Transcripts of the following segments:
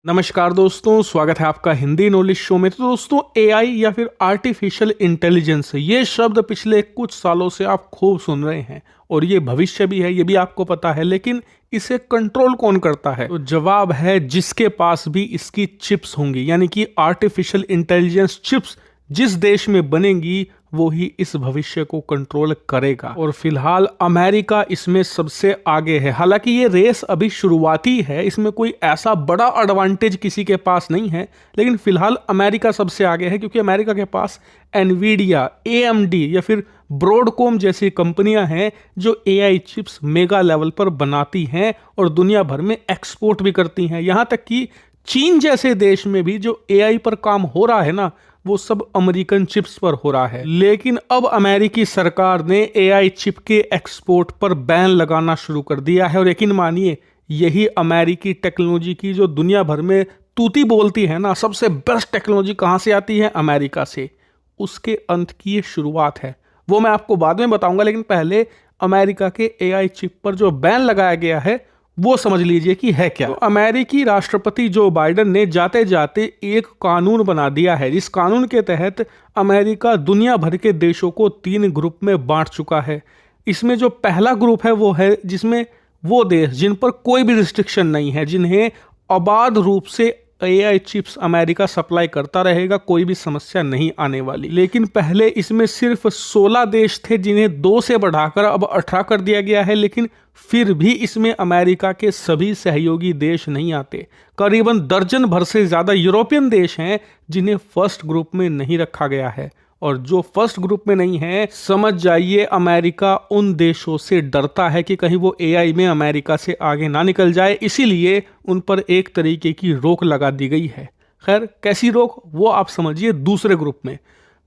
नमस्कार दोस्तों, स्वागत है आपका हिंदी नॉलेज शो में। तो दोस्तों, एआई या फिर आर्टिफिशियल इंटेलिजेंस, ये शब्द पिछले कुछ सालों से आप खूब सुन रहे हैं और ये भविष्य भी है, ये भी आपको पता है। लेकिन इसे कंट्रोल कौन करता है? तो जवाब है जिसके पास भी इसकी चिप्स होंगी, यानी कि आर्टिफिशियल इंटेलिजेंस चिप्स जिस देश में बनेंगी वो ही इस भविष्य को कंट्रोल करेगा। और फिलहाल अमेरिका इसमें सबसे आगे है। हालांकि ये रेस अभी शुरुआती है, इसमें कोई ऐसा बड़ा एडवांटेज किसी के पास नहीं है, लेकिन फिलहाल अमेरिका सबसे आगे है क्योंकि अमेरिका के पास एनवीडिया, एएमडी या फिर ब्रॉडकॉम जैसी कंपनियां हैं जो एआई चिप्स मेगा लेवल पर बनाती हैं और दुनिया भर में एक्सपोर्ट भी करती हैं। यहां तक कि चीन जैसे देश में भी जो एआई पर काम हो रहा है ना, वो सब अमेरिकन चिप्स पर हो रहा है। लेकिन अब अमेरिकी सरकार ने एआई चिप के एक्सपोर्ट पर बैन लगाना शुरू कर दिया है। और यकीन मानिए, यही अमेरिकी टेक्नोलॉजी की जो दुनिया भर में तूती बोलती है ना, सबसे बेस्ट टेक्नोलॉजी कहाँ से आती है? अमेरिका से। उसके अंत की ये शुरुआत है, वो मैं आपको बाद में बताऊंगा। लेकिन पहले अमेरिका के एआई चिप पर जो बैन लगाया गया है वो समझ लीजिए कि है क्या। तो अमेरिकी राष्ट्रपति जो बाइडेन ने जाते जाते एक कानून बना दिया है, जिस कानून के तहत अमेरिका दुनिया भर के देशों को 3 ग्रुप में बांट चुका है। इसमें जो पहला ग्रुप है वो है जिसमें वो देश जिन पर कोई भी रिस्ट्रिक्शन नहीं है, जिन्हें अबाध रूप से एआई चिप्स अमेरिका सप्लाई करता रहेगा, कोई भी समस्या नहीं आने वाली। लेकिन पहले इसमें सिर्फ 16 देश थे जिन्हें 2 से बढ़ाकर अब 18 कर दिया गया है। लेकिन फिर भी इसमें अमेरिका के सभी सहयोगी देश नहीं आते। करीबन दर्जन भर से ज्यादा यूरोपियन देश हैं जिन्हें फर्स्ट ग्रुप में नहीं रखा गया है। और जो फर्स्ट ग्रुप में नहीं है, समझ जाइए अमेरिका उन देशों से डरता है कि कहीं वो एआई में अमेरिका से आगे ना निकल जाए, इसीलिए उन पर एक तरीके की रोक लगा दी गई है। खैर, कैसी रोक वो आप समझिए दूसरे ग्रुप में।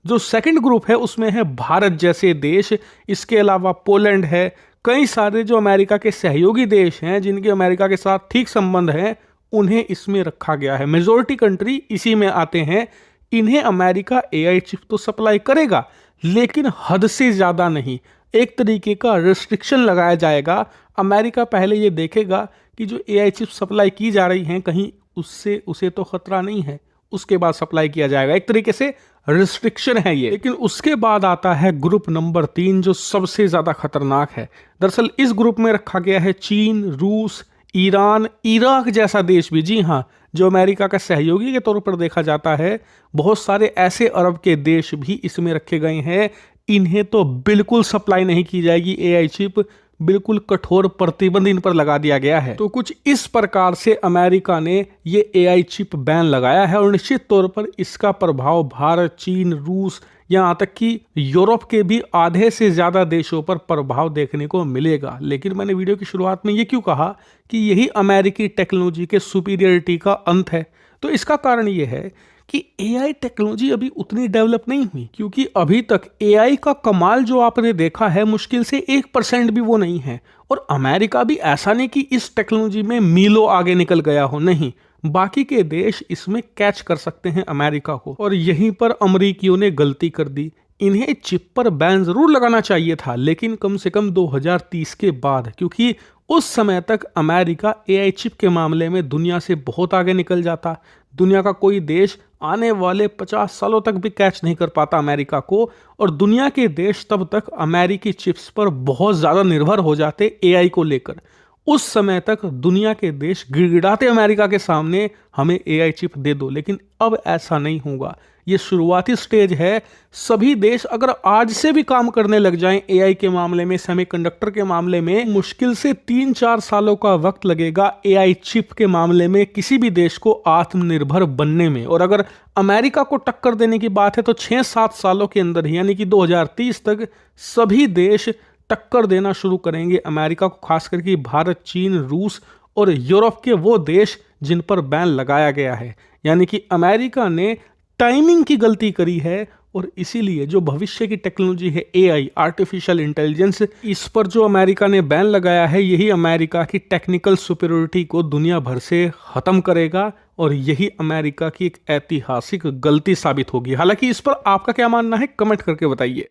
जो सेकंड ग्रुप है उसमें है भारत जैसे देश, इसके अलावा पोलैंड है, कई सारे जो अमेरिका के सहयोगी देश हैं जिनके अमेरिका के साथ ठीक संबंध हैं, उन्हें इसमें रखा गया है। मेजॉरिटी कंट्री इसी में आते हैं। इन्हें अमेरिका एआई चिप तो सप्लाई करेगा, लेकिन हद से ज्यादा नहीं। एक तरीके का रिस्ट्रिक्शन लगाया जाएगा। अमेरिका पहले ये देखेगा कि जो एआई चिप सप्लाई की जा रही हैं कहीं उससे उसे तो खतरा नहीं है, उसके बाद सप्लाई किया जाएगा। एक तरीके से रिस्ट्रिक्शन है ये। लेकिन उसके बाद आता है ग्रुप नंबर 3 जो सबसे ज्यादा खतरनाक है। दरअसल इस ग्रुप में रखा गया है चीन, रूस, ईरान, इराक जैसा देश भी। जी हाँ, जो अमेरिका का सहयोगी के तौर पर देखा जाता है। बहुत सारे ऐसे अरब के देश भी इसमें रखे गए हैं। इन्हें तो बिल्कुल सप्लाई नहीं की जाएगी एआई चिप, बिल्कुल कठोर प्रतिबंध इन पर लगा दिया गया है। तो कुछ इस प्रकार से अमेरिका ने ये एआई चिप बैन लगाया है और निश्चित तौर पर इसका प्रभाव भारत, चीन, रूस, यहाँ तक कि यूरोप के भी आधे से ज्यादा देशों पर प्रभाव देखने को मिलेगा। लेकिन मैंने वीडियो की शुरुआत में ये क्यों कहा कि यही अमेरिकी टेक्नोलॉजी के सुपीरियरिटी का अंत है? तो इसका कारण ये है कि एआई टेक्नोलॉजी अभी उतनी डेवलप नहीं हुई, क्योंकि अभी तक एआई का कमाल जो आपने देखा है मुश्किल से 1% भी वो नहीं है। और अमेरिका भी ऐसा नहीं कि इस टेक्नोलॉजी में मीलों आगे निकल गया हो, नहीं। बाकी के देश इसमें कैच कर सकते हैं अमेरिका को। और यहीं पर अमरीकियों ने गलती कर दी। इन्हें चिप पर बैन जरूर लगाना चाहिए था, लेकिन कम से कम 2030 के बाद, क्योंकि उस समय तक अमेरिका एआई चिप के मामले में दुनिया से बहुत आगे निकल जाता। दुनिया का कोई देश आने वाले 50 सालों तक भी कैच नहीं कर पाता अमेरिका को। और दुनिया के देश तब तक अमेरिकी चिप्स पर बहुत ज्यादा निर्भर हो जाते एआई को लेकर। उस समय तक दुनिया के देश गिड़गिड़ाते अमेरिका के सामने, हमें एआई चिप दे दो। लेकिन अब ऐसा नहीं होगा, ये शुरुआती स्टेज है। सभी देश अगर आज से भी काम करने लग जाएं एआई के मामले में, सेमीकंडक्टर के मामले में, मुश्किल से 3-4 सालों का वक्त लगेगा एआई चिप के मामले में किसी भी देश को आत्मनिर्भर बनने में। और अगर अमेरिका को टक्कर देने की बात है तो 6-7 सालों के अंदर ही, यानी कि 2030 तक सभी देश टक्कर देना शुरू करेंगे अमेरिका को, खास करके भारत, चीन, रूस और यूरोप के वो देश जिन पर बैन लगाया गया है। यानी कि अमेरिका ने टाइमिंग की गलती करी है। और इसीलिए जो भविष्य की टेक्नोलॉजी है एआई, आर्टिफिशियल इंटेलिजेंस, इस पर जो अमेरिका ने बैन लगाया है, यही अमेरिका की टेक्निकल सुपीरियरिटी को दुनिया भर से खत्म करेगा। और यही अमेरिका की एक ऐतिहासिक गलती साबित होगी। हालांकि इस पर आपका क्या मानना है, कमेंट करके बताइए।